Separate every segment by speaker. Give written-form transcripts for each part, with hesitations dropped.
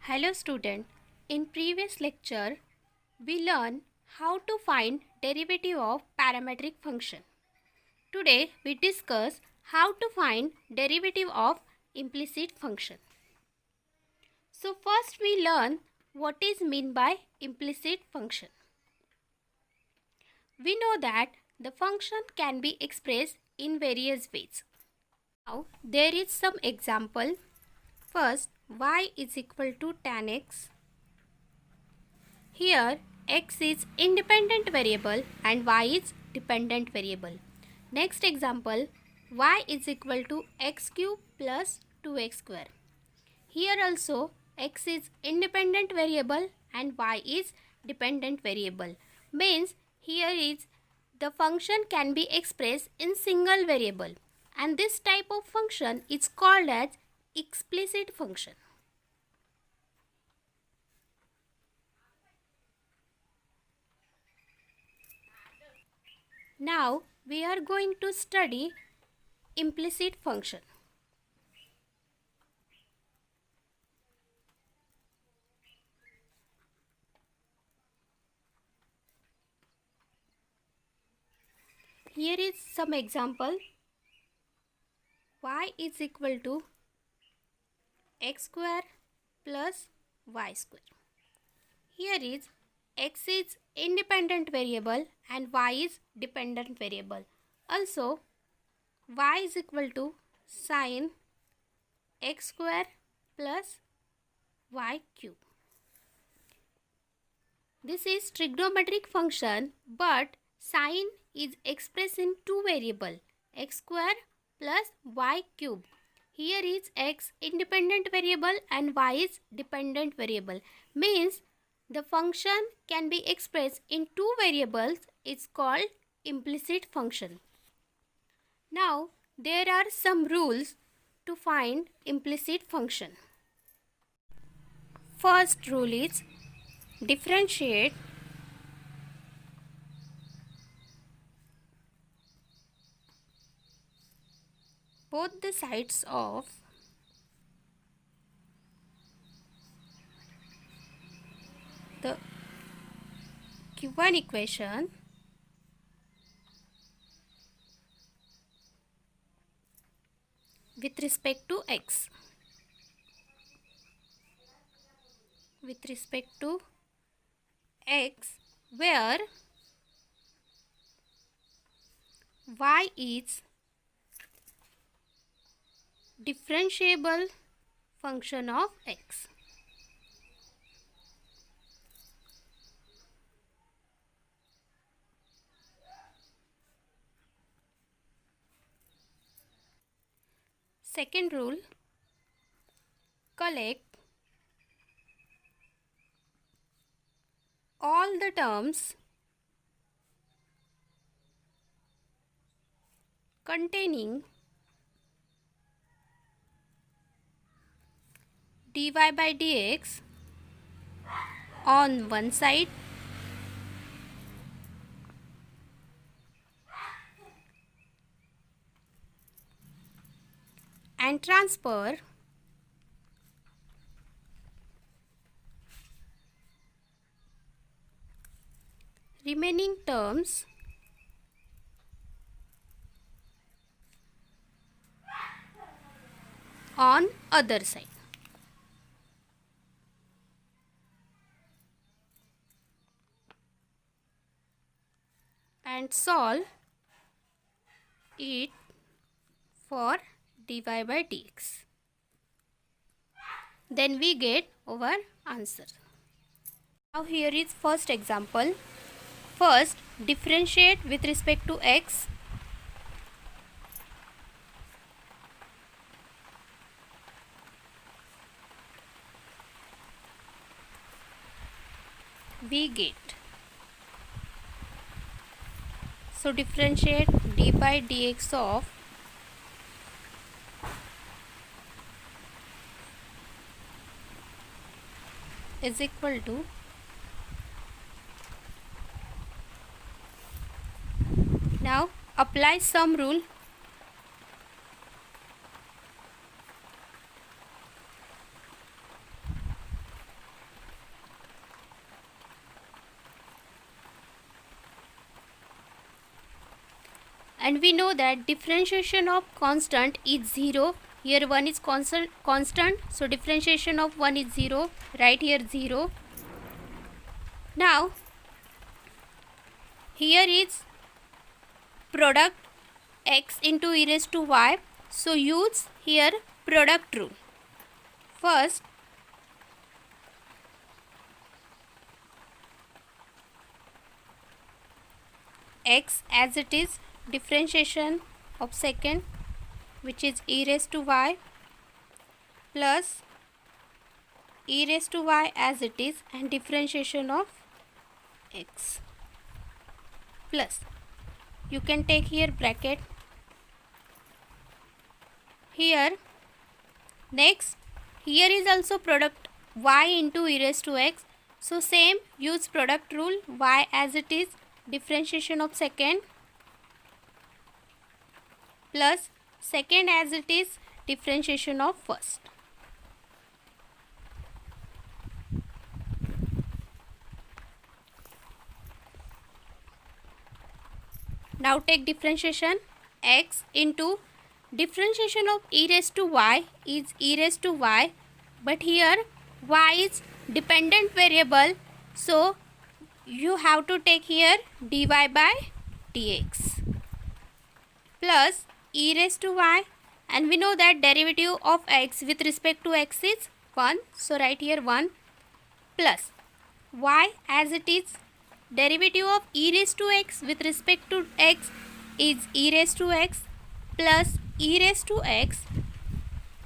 Speaker 1: Hello student, in previous lecture we learned how to find derivative of parametric function. Today we discuss how to find derivative of implicit function. So first we learn what is meant by implicit function. We know that the function can be expressed in various ways. Now there is some example. First, y is equal to tan x. Here x is independent variable and y is dependent variable. Next example, y is equal to x cube plus 2x square. Here also x is independent variable and y is dependent variable. Means here is the function can be expressed in single variable, and this type of function is called as explicit function. Now we are going to study implicit function. Here is some example. Y is equal to x square plus y square. Here is x is independent variable and y is dependent variable. Also y is equal to sin x square plus y cube. This is trigonometric function, but sin is expressed in two variable, x square plus y cube. Here is x independent variable and y is dependent variable. Means the function can be expressed in two variables. It's called implicit function. Now there are some rules to find implicit function. First rule is differentiate both the sides of the given equation with respect to x. With respect to x, where y is differentiable function of x. Second rule, collect all the terms containing dy by dx on one side and transfer remaining terms on other side. And solve it for dy by dx. Then we get our answer. Now here is first example. First, differentiate with respect to x. We get, so differentiate d by dx of is equal to now apply sum rule. and we know that differentiation of constant is 0. Here 1 is constant, so differentiation of 1 is 0. Write here 0. Now here is product x into e raised to y, so use here product rule. First, x as it is, differentiation of second, which is e raised to y, plus e raised to y as it is, and differentiation of x, plus you can take here bracket. Here next, here is also product y into e raised to x, so same, use product rule. Y as it is, differentiation of second, plus second as it is, differentiation of first. Now take differentiation. X into differentiation of e raised to y is e raised to y, but here y is dependent variable, so you have to take here dy by dx, plus e raised to y, and we know that derivative of x with respect to x is 1, so write here 1, plus y as it is, derivative of e raised to x with respect to x is e raised to x plus e raised to x,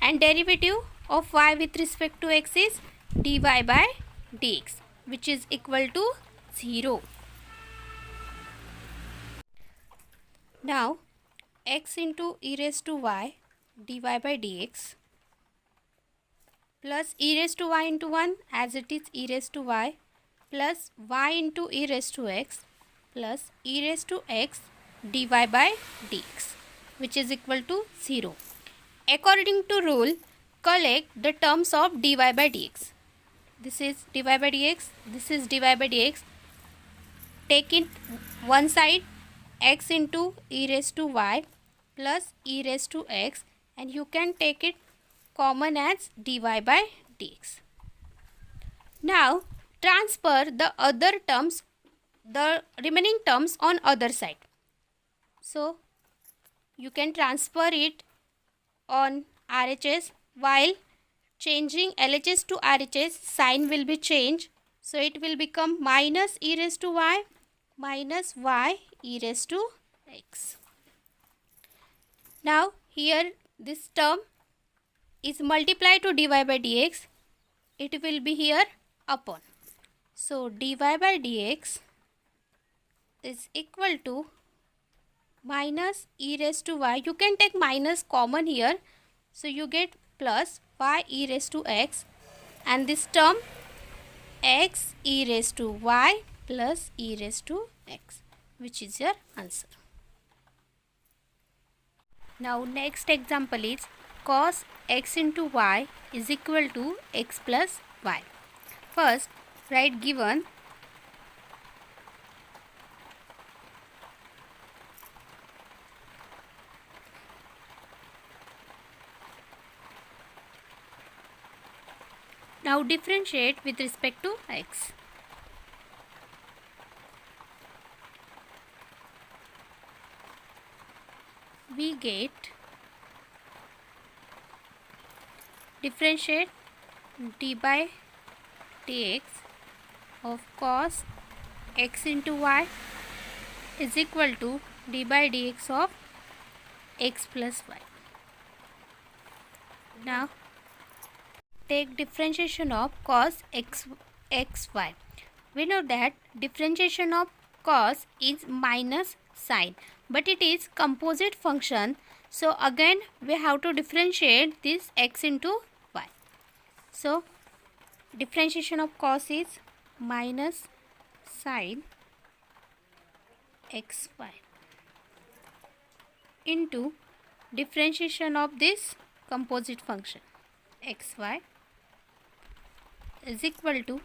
Speaker 1: and derivative of y with respect to x is dy by dx, which is equal to 0. Now x into e raised to y dy by dx plus e raised to y into 1 as it is e raised to y, plus y into e raised to x plus e raised to x dy by dx, which is equal to 0. According to rule, collect the terms of dy by dx. This is dy by dx, this is dy by dx. Take it one side, x into e raised to y plus e raised to x, and you can take it common as dy by dx. Now transfer the other terms, the remaining terms on other side. So you can transfer it on RHS. While changing LHS to RHS, sign will be changed. So it will become minus e raised to y minus y e raised to x. Now here this term is multiplied to dy by dx. It will be here upon. So dy by dx is equal to minus e raised to y. You can take minus common here, so you get plus y e raised to x, and this term x e raised to y plus e raised to x, which is your answer. Now next example is cos x into y is equal to x plus y. First write given. Now differentiate with respect to x. We get differentiate d by dx of cos x into y is equal to d by dx of x plus y. Now take differentiation of cos xy. We know that differentiation of cos is minus sign, but it is composite function, so again we have to differentiate this x into y. So differentiation of cos is minus sin xy into differentiation of this composite function xy is equal to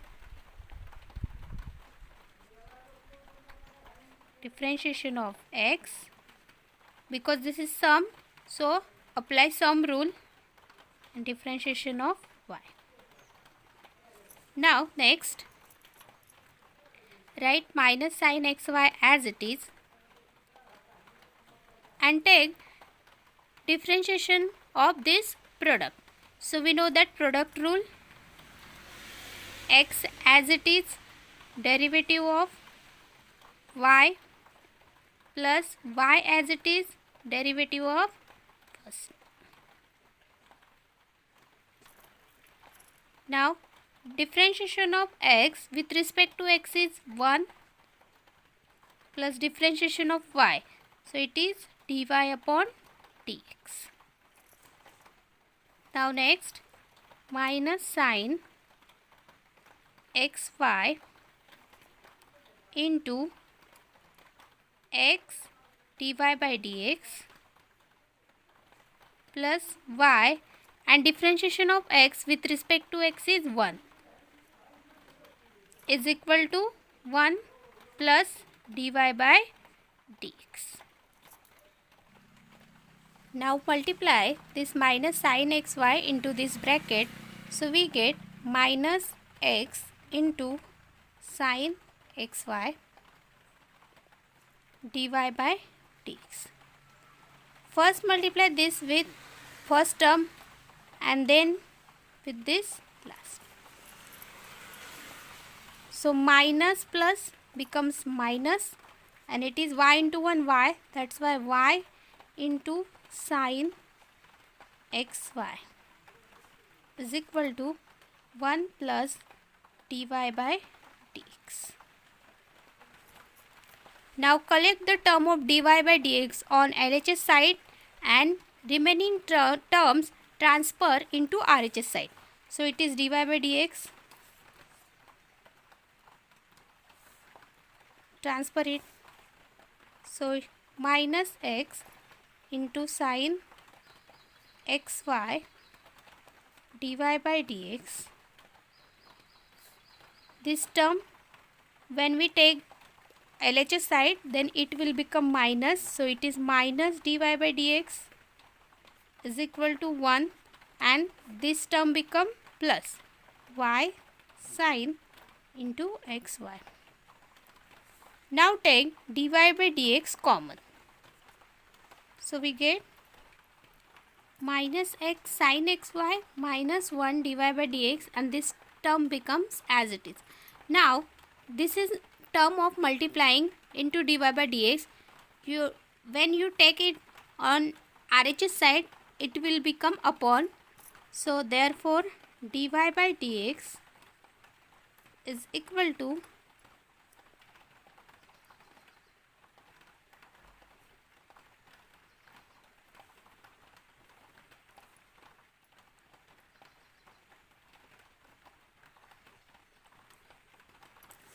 Speaker 1: differentiation of x because this is sum, so apply sum rule and differentiation of y. Now next, write minus sin xy as it is and take differentiation of this product. So we know that product rule, x as it is, derivative of y plus y as it is, derivative of first. Now differentiation of x with respect to x is 1 plus differentiation of y. So it is dy upon dx. Now next, minus sin xy into x dy by dx plus y, and differentiation of x with respect to x is 1, is equal to 1 plus dy by dx. Now multiply this minus sin xy into this bracket, so we get minus x into sin xy dy by dx. First multiply this with first term and then with this last. So minus plus becomes minus, and it is y into 1 y, that's why y into sin xy is equal to 1 plus dy by dx. Now collect the term of dy by dx on LHS side and remaining terms transfer into RHS side. So it is dy by dx, transfer it, so minus x into sin xy dy by dx. This term, when we take LHS side, then it will become minus, so it is minus dy by dx is equal to 1, and this term become plus y sin into xy. Now take dy by dx common, so we get minus x sin xy minus 1 dy by dx, and this term becomes as it is. Now this is term of multiplying into dy by dx. When you take it on RHS side, it will become upon, so therefore dy by dx is equal to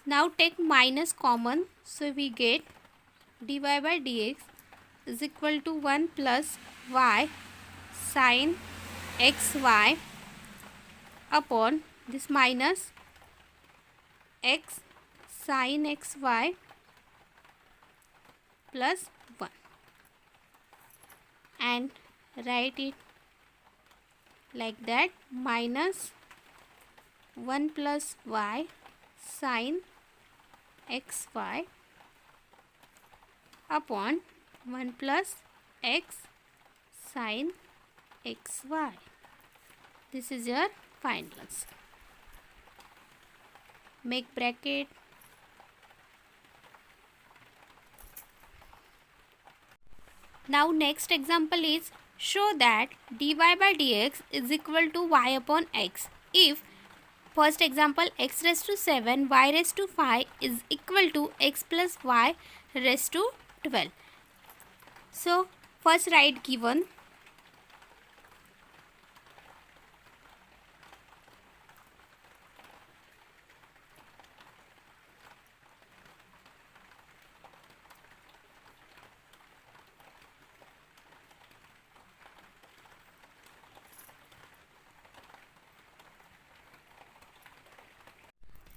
Speaker 1: now take minus common, so we get dy by dx is equal to 1 plus y sin xy upon this minus x sin xy plus 1, and write it like that, minus 1 plus y sin xy upon 1 plus x sin xy. This is your findings. Make bracket. Now next example is, show that dy by dx is equal to y upon x if first example x raised to 7 y raised to 5 is equal to x plus y raised to 12. So first write given.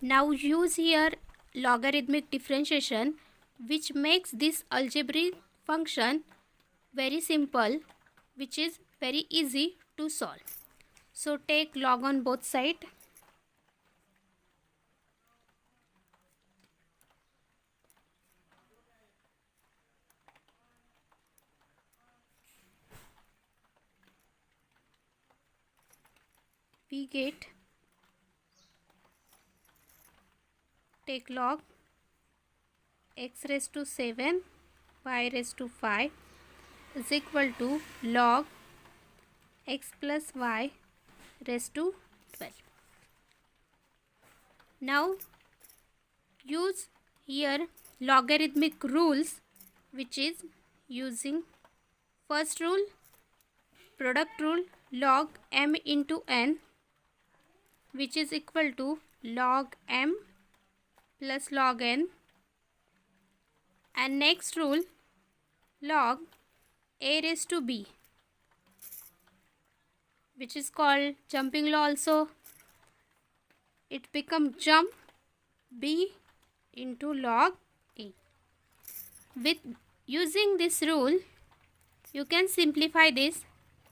Speaker 1: Now use here logarithmic differentiation, which makes this algebraic function very simple, which is very easy to solve. So take log on both sides. We get, take log x raised to 7 y raised to 5 is equal to log x plus y raised to 12. Now use here logarithmic rules, which is using first rule, product rule, log m into n, which is equal to log m plus log n, and next rule, log a raised to b, which is called jumping law also. It becomes jump b into log a. With using this rule, you can simplify this.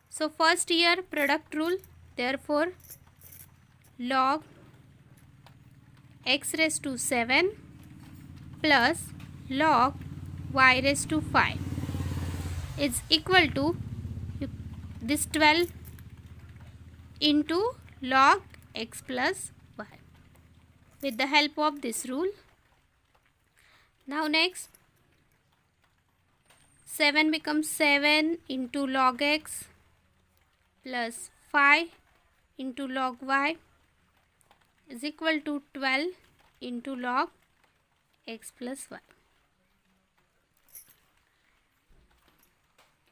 Speaker 1: So first here product rule, therefore log x raised to 7 plus log y raised to 5 is equal to this 12 into log x plus y with the help of this rule. Now next, 7 becomes 7 into log x plus 5 into log y is equal to 12 into log x plus y.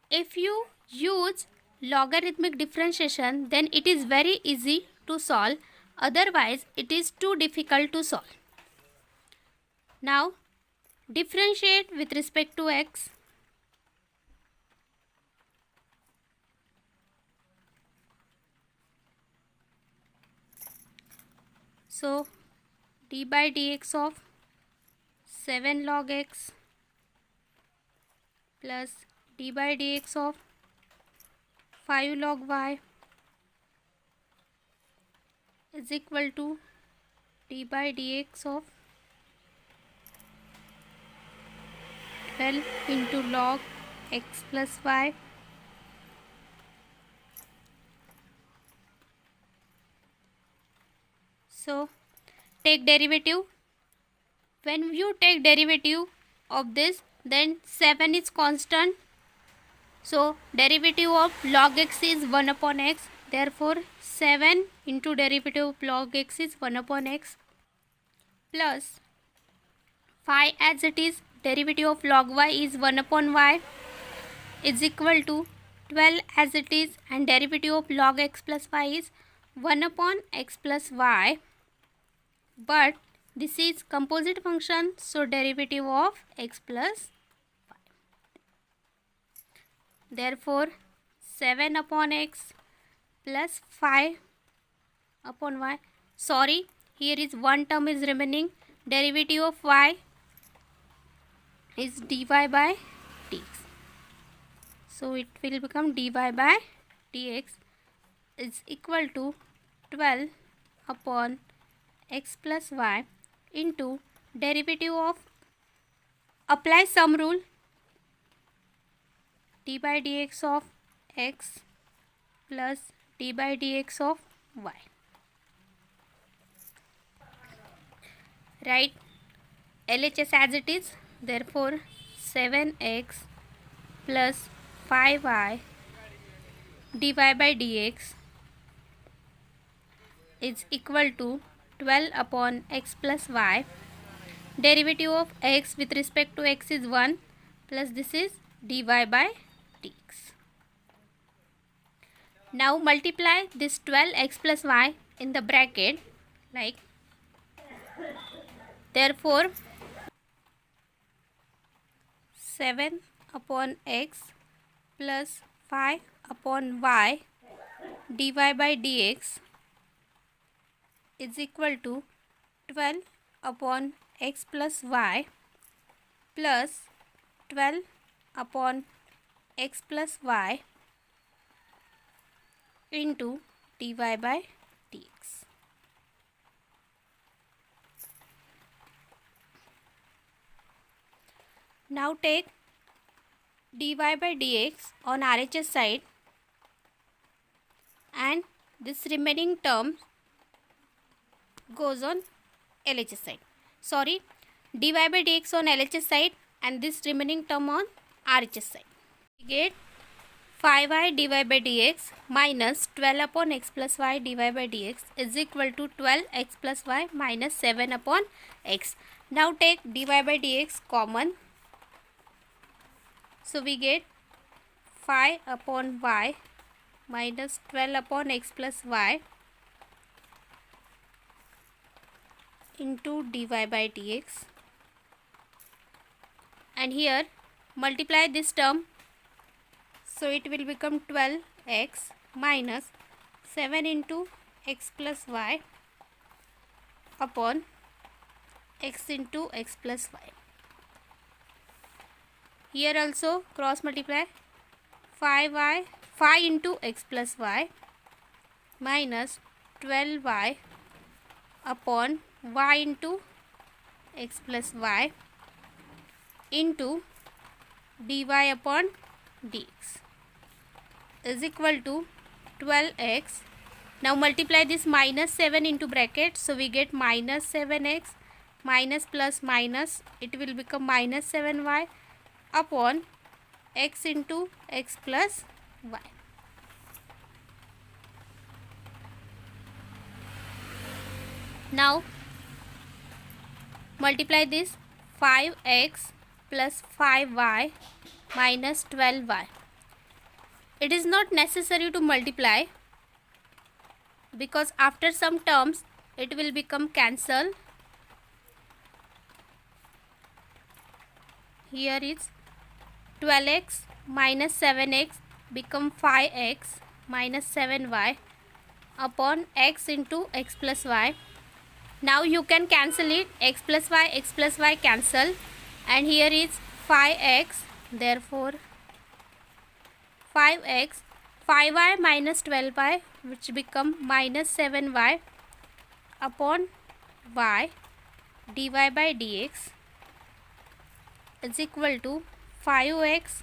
Speaker 1: If you use logarithmic differentiation, then it is very easy to solve. Otherwise, it is too difficult to solve. Now, differentiate with respect to x. So, d by dx of 7 log x plus d by dx of 5 log y is equal to d by dx of 12 into log x plus y So take derivative. When you take derivative of this, then 7 is constant. So derivative of log x is 1 upon x. Therefore 7 into derivative of log x is 1 upon x plus 5 as it is, derivative of log y is 1 upon y is equal to 12 as it is, and derivative of log x plus y is 1 upon x plus y. But this is composite function, so derivative of x plus y. Therefore 7 upon x plus 5 upon y. Sorry, here is one term is remaining. Derivative of y is dy by dx. So it will become dy by dx is equal to 12 upon x plus y into derivative of, apply sum rule, d by dx of x plus d by dx of y. Write LHS as it is. Therefore 7x plus 5y dy by dx is equal to 12 upon x plus y. Derivative of x with respect to x is 1 plus this is dy by dx. Now multiply this 12x plus y in the bracket like, therefore 7 upon x plus 5 upon y dy by dx is equal to 12 upon x plus y plus 12 upon x plus y into dy by dx. Now take dy by dx on RHS side and this remaining term goes on LHS side. Sorry, dy by dx on LHS side and this remaining term on RHS side. We get 5y dy by dx minus 12 upon x plus y dy by dx is equal to 12x plus y minus 7 upon x. Now take dy by dx common. So we get 5 upon y minus 12 upon x plus y into dy by dx, and here multiply this term, so it will become 12x minus 7 into x plus y upon x into x plus y. Here also cross multiply 5 into x plus y minus 12y upon y into x plus y into dy upon dx is equal to 12x. Now multiply this minus 7 into bracket, so we get minus 7x minus plus minus, it will become minus 7y upon x into x plus y. Now multiply this 5x plus 5y minus 12y. It is not necessary to multiply because after some terms it will become cancelled. Here is 12x minus 7x become 5x minus 7y upon x into x plus y. Now you can cancel it, x plus y cancel, and here is 5x, therefore 5x, 5y minus 12y which become minus 7y upon y dy by dx is equal to 5x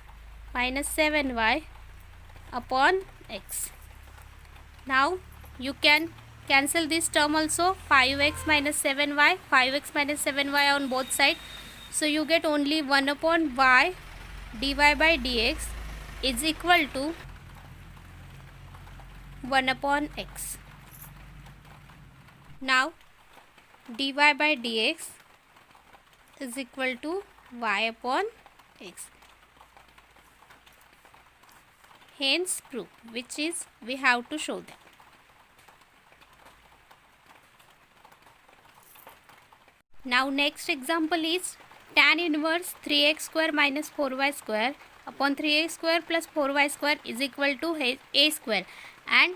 Speaker 1: minus 7y upon x. Now you can cancel this term also, 5x minus 7y, 5x minus 7y on both sides. So you get only 1 upon y dy by dx is equal to 1 upon x. Now dy by dx is equal to y upon x. Hence proof, which is we have to show that. Now next example is tan inverse 3x square minus 4y square upon 3x square plus 4y square is equal to a square, and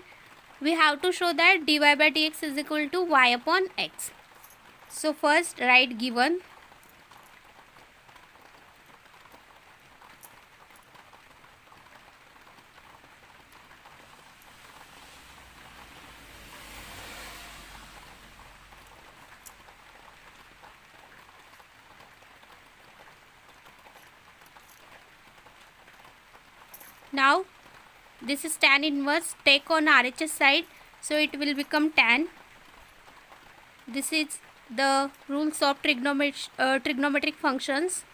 Speaker 1: we have to show that dy by dx is equal to y upon x. So first write given. Now this is tan inverse, take on RHS side, so it will become tan. This is the rules of trigonometric functions.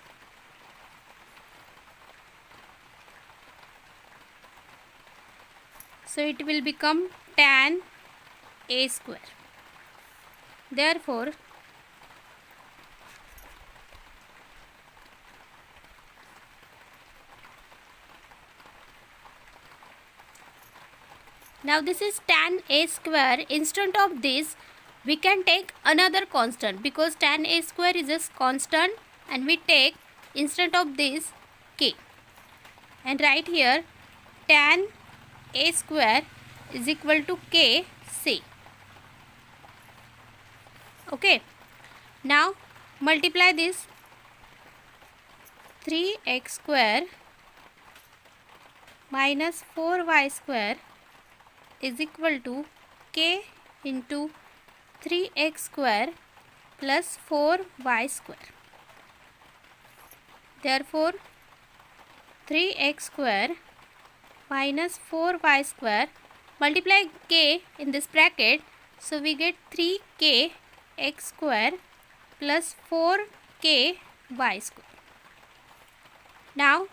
Speaker 1: So it will become tan a square. Therefore now this is tan a square. Instead of this we can take another constant, because tan a square is a constant, and we take instead of this k, and write here tan a square is equal to k c. Okay, now multiply this 3x square minus 4y square is equal to k into 3x square plus 4y square. Therefore, 3x square minus 4y square, multiply k in this bracket, so we get 3k x square plus 4k y square. Now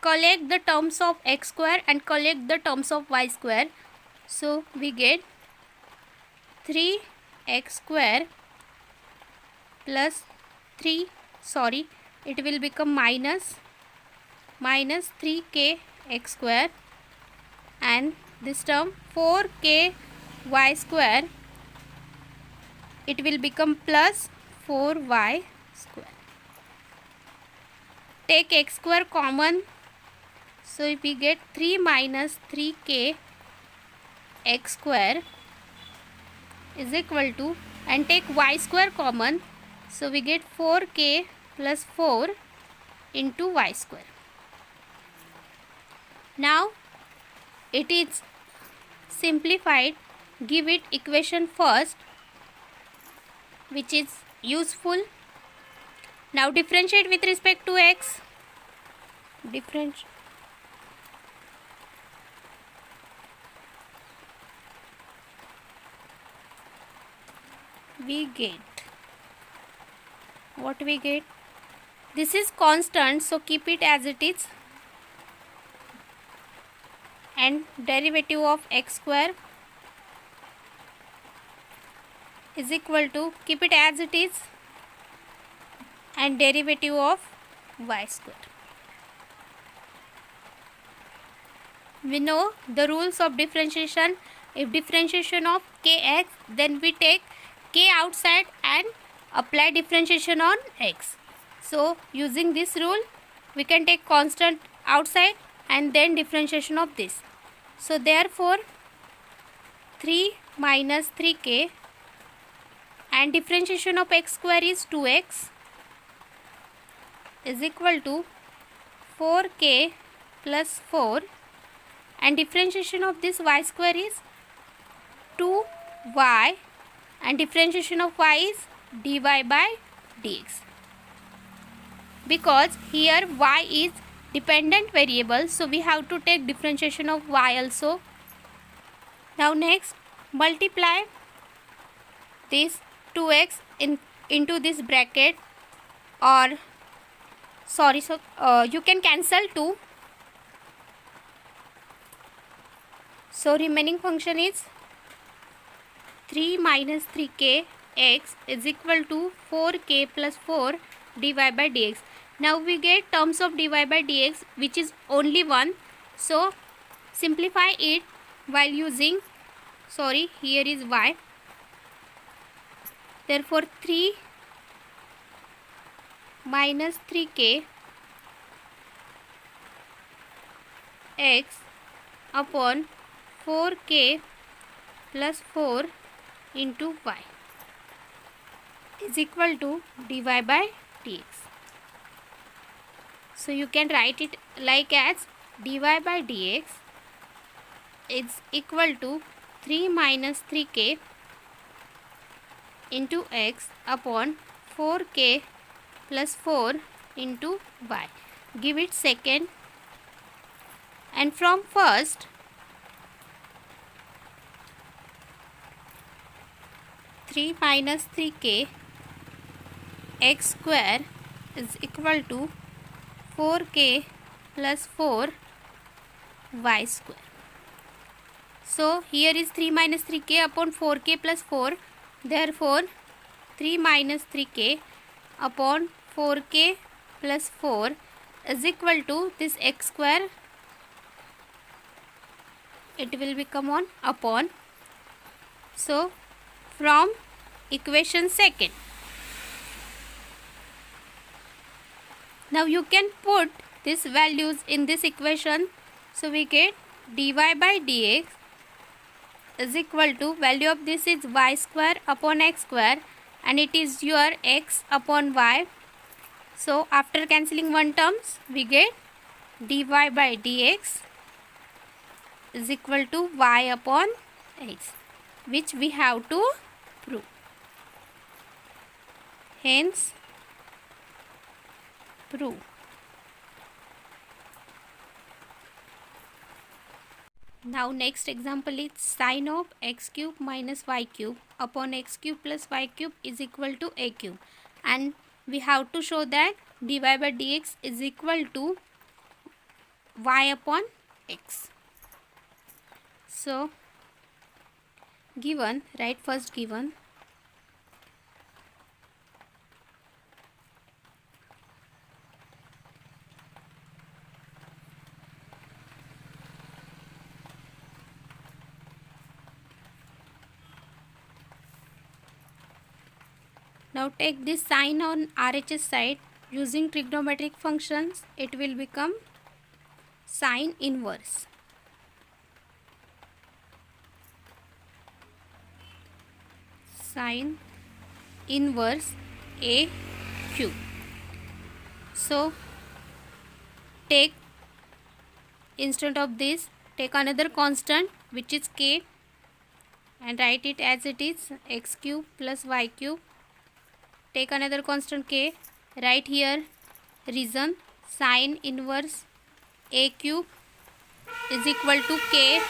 Speaker 1: collect the terms of x square and collect the terms of y square, so we get 3x square plus it will become minus 3k x square, and this term 4k y square, it will become plus 4y square. Take x square common, so we get 3 minus 3k x square is equal to, and take y square common, so we get 4k plus 4 into y square. Now it is simplified. Give it equation first, which is useful. Now differentiate with respect to x. We get what we get. This is constant, so keep it as it is, and derivative of x square is equal to, keep it as it is, and derivative of y square. We know the rules of differentiation. If differentiation of kx, then we take k outside and apply differentiation on x. So using this rule, we can take constant outside and then differentiation of this. So therefore 3 minus 3k, and differentiation of x square is 2x, is equal to 4k plus 4, and differentiation of this y square is 2y, and differentiation of y is dy by dx. Because here y is dependent variable, so we have to take differentiation of y also. Now next, multiply this 2x into this bracket, or you can cancel 2. So remaining function is 3 minus 3k x is equal to 4k plus 4 dy by dx. Now we get terms of dy by dx, which is only 1. So simplify it while using, here is y. Therefore 3 minus 3k x upon 4k plus 4 into y is equal to dy by dx. So you can write it like as dy by dx is equal to 3 minus 3k into x upon 4k plus 4 into y. Give it second, and from first, 3 minus 3k x square is equal to 4k plus 4 y square. So here is 3 minus 3k upon 4k plus 4. Therefore 3 minus 3k upon 4k plus 4 is equal to this x square. It will become on upon. So from equation second, now you can put these values in this equation. So we get dy by dx is equal to, value of this is y square upon x square, and it is your x upon y. So after cancelling one terms, we get dy by dx is equal to y upon x, which we have to prove. Hence, prove. Now next example is sine of x cube minus y cube upon x cube plus y cube is equal to a cube, and we have to show that dy by dx is equal to y upon x. So given, write first given. Now take this sine on RHS side. Using trigonometric functions, it will become sine inverse. Sine inverse a cube. So take, instead of this, take another constant which is k and write it as it is, x cube plus y cube. Take another constant k, write here reason sine inverse a cube is equal to k.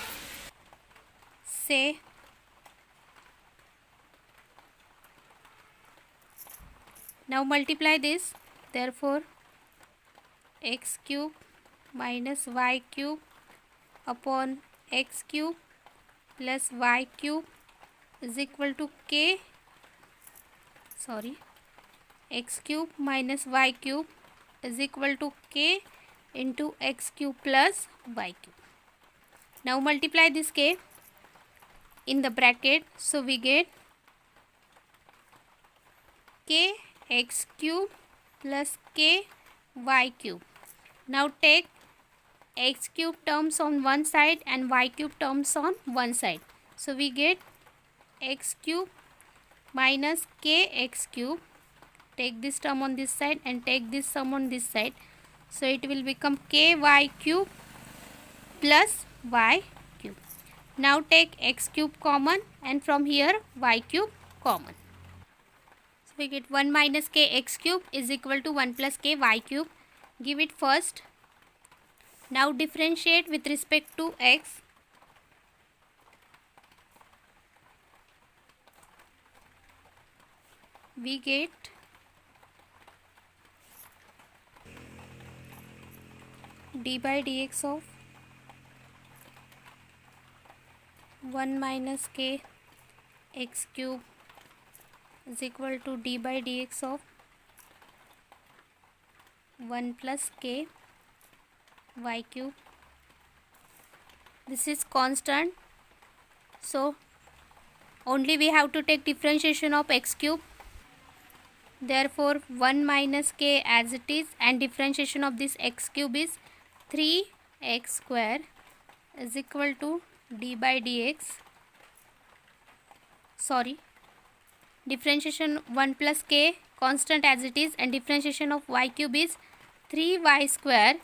Speaker 1: Say now multiply this, therefore x cube minus y cube upon x cube plus y cube is equal to k, x cube minus y cube is equal to k into x cube plus y cube. Now multiply this k in the bracket, so we get k x cube plus k y cube. Now take x cube terms on one side and y cube terms on one side, so we get x cube minus k x cube. Take this term on this side and take this term on this side, so it will become k y cube plus y cube. Now take x cube common and from here y cube common. So we get 1 minus k x cube is equal to 1 plus k y cube. Give it first. Now differentiate with respect to x. We get d by dx of 1 minus k x cube is equal to d by dx of 1 plus k y cube. This is constant, so only we have to take differentiation of x cube. Therefore 1 minus k as it is, and differentiation of this x cube is 3x square is equal to d by dx. Differentiation 1 plus k constant as it is, and differentiation of y cube is 3y square,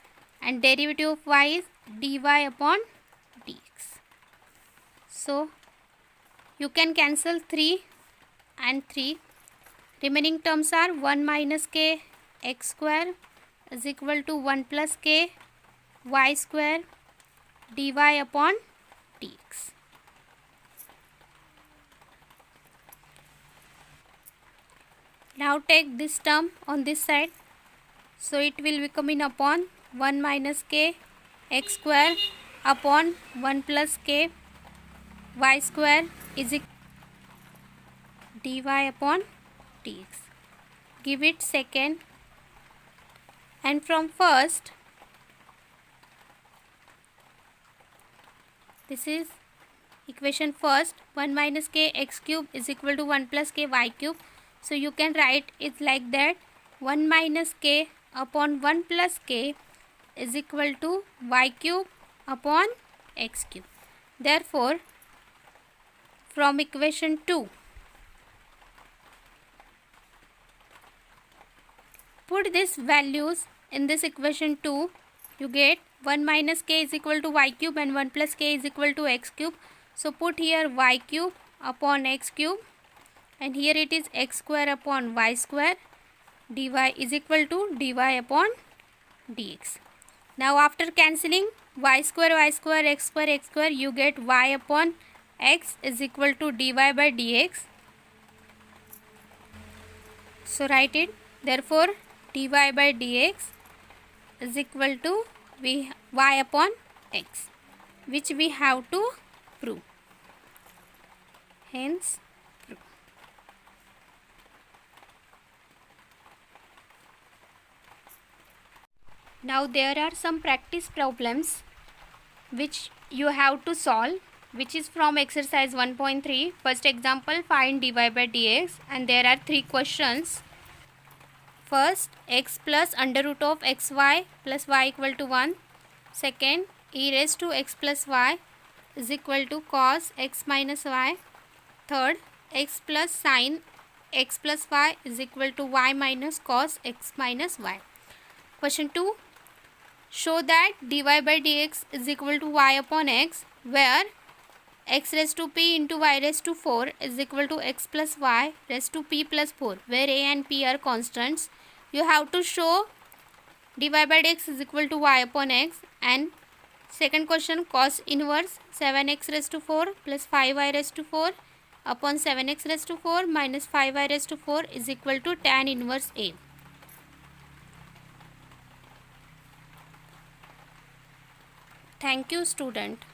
Speaker 1: and derivative of y is dy upon dx. So you can cancel 3 and 3. Remaining terms are 1 minus k x square is equal to 1 plus k y square dy upon dx. Now take this term on this side, so it will become in upon 1 minus k x square upon 1 plus k y square is equal dy upon dx. Give it second, and from first, this is equation first, 1 minus k x cube is equal to 1 plus k y cube. So you can write it like that, 1 minus k upon 1 plus k is equal to y cube upon x cube. Therefore from equation 2, put these values in this equation 2, you get 1 minus k is equal to y cube and 1 plus k is equal to x cube. So put here y cube upon x cube, and here it is x square upon y square. Dy is equal to dy upon dx. Now after cancelling y square, x square, you get y upon x is equal to dy by dx. So write it. Therefore dy by dx is equal to y upon x, which we have to prove. Hence prove. Now there are some practice problems which you have to solve, which is from exercise 1.3. First example, find dy by dx, and there are 3 questions. First, x plus under root of xy plus y equal to 1. Second, e raised to x plus y is equal to cos x minus y. Third, x plus sin x plus y is equal to y minus cos x minus y. Question 2. Show that dy by dx is equal to y upon x, where x raised to p into y raised to 4 is equal to x plus y raised to p plus 4, where a and p are constants. You have to show dy by dx is equal to y upon x. And second question, cos inverse 7x raised to 4 plus 5y raised to 4 upon 7x raised to 4 minus 5y raised to 4 is equal to tan inverse a. Thank you, student.